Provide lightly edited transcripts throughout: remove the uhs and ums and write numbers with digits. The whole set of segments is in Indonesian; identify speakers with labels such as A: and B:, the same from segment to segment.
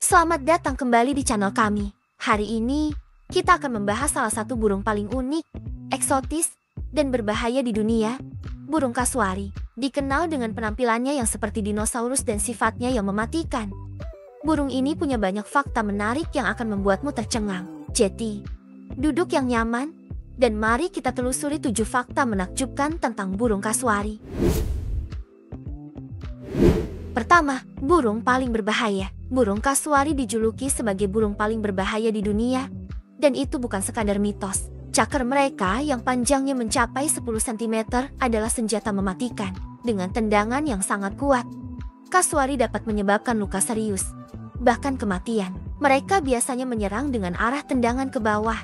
A: Selamat datang kembali di channel kami. Hari ini, kita akan membahas salah satu burung paling unik, eksotis, dan berbahaya di dunia, burung kasuari. Dikenal dengan penampilannya yang seperti dinosaurus dan sifatnya yang mematikan. Burung ini punya banyak fakta menarik yang akan membuatmu tercengang. Jadi, duduk yang nyaman, dan mari kita telusuri 7 fakta menakjubkan tentang burung kasuari. Pertama, burung paling berbahaya. Burung kasuari dijuluki sebagai burung paling berbahaya di dunia, dan itu bukan sekadar mitos. Cakar mereka yang panjangnya mencapai 10 cm adalah senjata mematikan. Dengan tendangan yang sangat kuat, kasuari dapat menyebabkan luka serius, bahkan kematian. Mereka biasanya menyerang dengan arah tendangan ke bawah,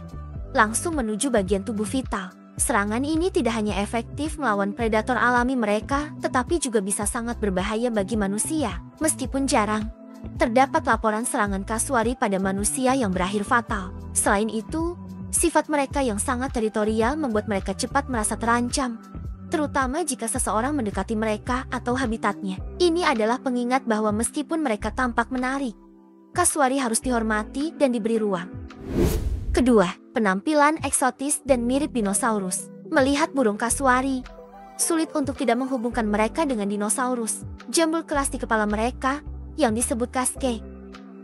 A: langsung menuju bagian tubuh vital. Serangan ini tidak hanya efektif melawan predator alami mereka, tetapi juga bisa sangat berbahaya bagi manusia. Meskipun jarang, terdapat laporan serangan kasuari pada manusia yang berakhir fatal. Selain itu, sifat mereka yang sangat teritorial membuat mereka cepat merasa terancam, terutama jika seseorang mendekati mereka atau habitatnya. Ini adalah pengingat bahwa meskipun mereka tampak menarik, kasuari harus dihormati dan diberi ruang. Kedua, penampilan eksotis dan mirip dinosaurus. Melihat burung kasuari, sulit untuk tidak menghubungkan mereka dengan dinosaurus. Jambul keras di kepala mereka, yang disebut casque,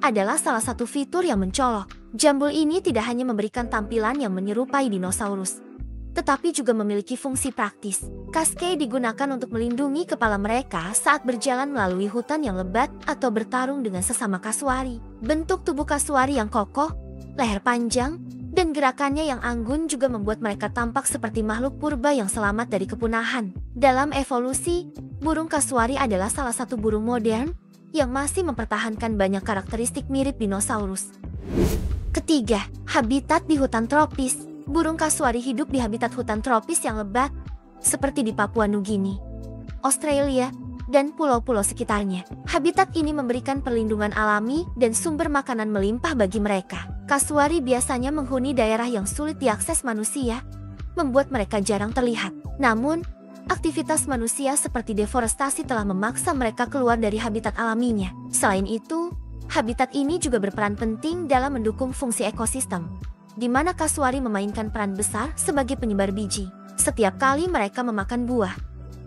A: adalah salah satu fitur yang mencolok. Jambul ini tidak hanya memberikan tampilan yang menyerupai dinosaurus, tetapi juga memiliki fungsi praktis. Casque digunakan untuk melindungi kepala mereka saat berjalan melalui hutan yang lebat atau bertarung dengan sesama kasuari. Bentuk tubuh kasuari yang kokoh, leher panjang, dan gerakannya yang anggun juga membuat mereka tampak seperti makhluk purba yang selamat dari kepunahan. Dalam evolusi, burung kasuari adalah salah satu burung modern yang masih mempertahankan banyak karakteristik mirip dinosaurus. Ketiga, habitat di hutan tropis. Burung kasuari hidup di habitat hutan tropis yang lebat, seperti di Papua Nugini, Australia, dan pulau-pulau sekitarnya. Habitat ini memberikan perlindungan alami dan sumber makanan melimpah bagi mereka. Kasuari biasanya menghuni daerah yang sulit diakses manusia, membuat mereka jarang terlihat. Namun, aktivitas manusia seperti deforestasi telah memaksa mereka keluar dari habitat alaminya. Selain itu, habitat ini juga berperan penting dalam mendukung fungsi ekosistem, di mana kasuari memainkan peran besar sebagai penyebar biji. Setiap kali mereka memakan buah,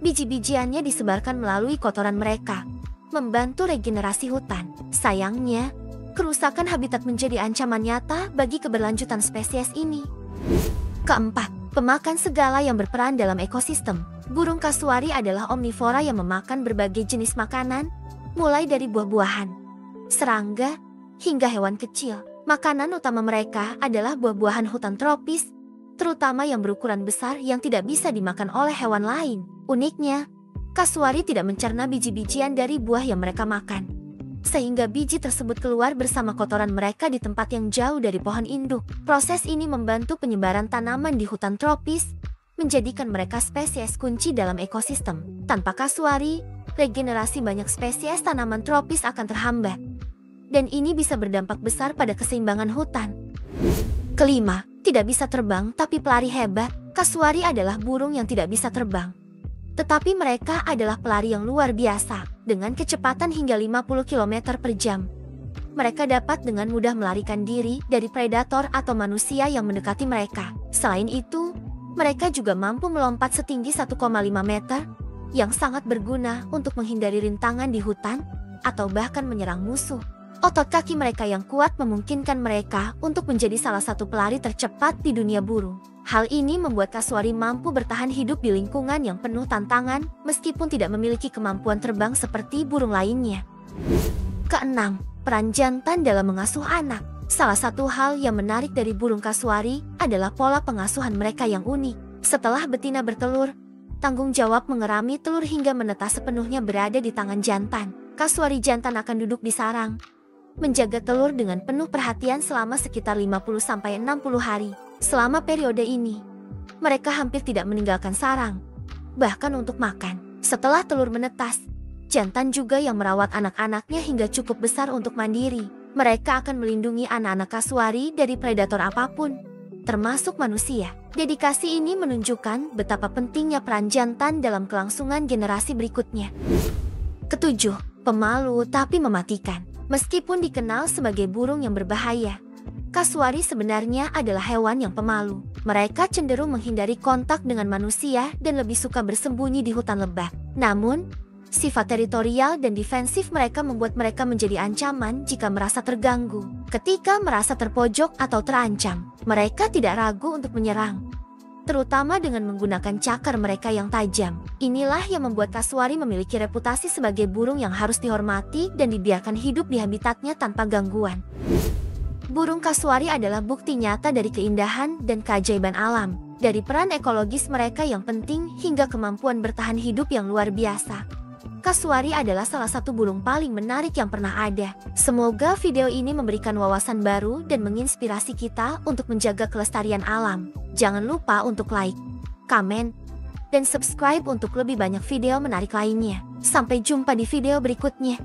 A: biji-bijiannya disebarkan melalui kotoran mereka, membantu regenerasi hutan. Sayangnya, kerusakan habitat menjadi ancaman nyata bagi keberlanjutan spesies ini. Keempat, pemakan segala yang berperan dalam ekosistem. Burung kasuari adalah omnivora yang memakan berbagai jenis makanan, mulai dari buah-buahan, serangga, hingga hewan kecil. Makanan utama mereka adalah buah-buahan hutan tropis, terutama yang berukuran besar yang tidak bisa dimakan oleh hewan lain. Uniknya, kasuari tidak mencerna biji-bijian dari buah yang mereka makan, sehingga biji tersebut keluar bersama kotoran mereka di tempat yang jauh dari pohon induk. Proses ini membantu penyebaran tanaman di hutan tropis, menjadikan mereka spesies kunci dalam ekosistem. Tanpa kasuari, regenerasi banyak spesies tanaman tropis akan terhambat, dan ini bisa berdampak besar pada keseimbangan hutan. Kelima, tidak bisa terbang tapi pelari hebat. Kasuari adalah burung yang tidak bisa terbang, tetapi mereka adalah pelari yang luar biasa. Dengan kecepatan hingga 50 km per jam, mereka dapat dengan mudah melarikan diri dari predator atau manusia yang mendekati mereka. Selain itu, mereka juga mampu melompat setinggi 1,5 meter, yang sangat berguna untuk menghindari rintangan di hutan atau bahkan menyerang musuh. Otot kaki mereka yang kuat memungkinkan mereka untuk menjadi salah satu pelari tercepat di dunia burung. Hal ini membuat kasuari mampu bertahan hidup di lingkungan yang penuh tantangan meskipun tidak memiliki kemampuan terbang seperti burung lainnya. Keenam, peran jantan dalam mengasuh anak. Salah satu hal yang menarik dari burung kasuari adalah pola pengasuhan mereka yang unik. Setelah betina bertelur, tanggung jawab mengerami telur hingga menetas sepenuhnya berada di tangan jantan. Kasuari jantan akan duduk di sarang, menjaga telur dengan penuh perhatian selama sekitar 50-60 hari. Selama periode ini, mereka hampir tidak meninggalkan sarang, bahkan untuk makan. Setelah telur menetas, jantan juga yang merawat anak-anaknya hingga cukup besar untuk mandiri. Mereka akan melindungi anak-anak kasuari dari predator apapun, termasuk manusia. Dedikasi ini menunjukkan betapa pentingnya peran jantan dalam kelangsungan generasi berikutnya. Ketujuh, pemalu tapi mematikan. Meskipun dikenal sebagai burung yang berbahaya, kasuari sebenarnya adalah hewan yang pemalu. Mereka cenderung menghindari kontak dengan manusia dan lebih suka bersembunyi di hutan lebat. Namun, sifat teritorial dan defensif mereka membuat mereka menjadi ancaman jika merasa terganggu. Ketika merasa terpojok atau terancam, mereka tidak ragu untuk menyerang, terutama dengan menggunakan cakar mereka yang tajam. Inilah yang membuat kasuari memiliki reputasi sebagai burung yang harus dihormati dan dibiarkan hidup di habitatnya tanpa gangguan. Burung kasuari adalah bukti nyata dari keindahan dan keajaiban alam, dari peran ekologis mereka yang penting hingga kemampuan bertahan hidup yang luar biasa. Kasuari adalah salah satu burung paling menarik yang pernah ada. Semoga video ini memberikan wawasan baru dan menginspirasi kita untuk menjaga kelestarian alam. Jangan lupa untuk like, komen, dan subscribe untuk lebih banyak video menarik lainnya. Sampai jumpa di video berikutnya.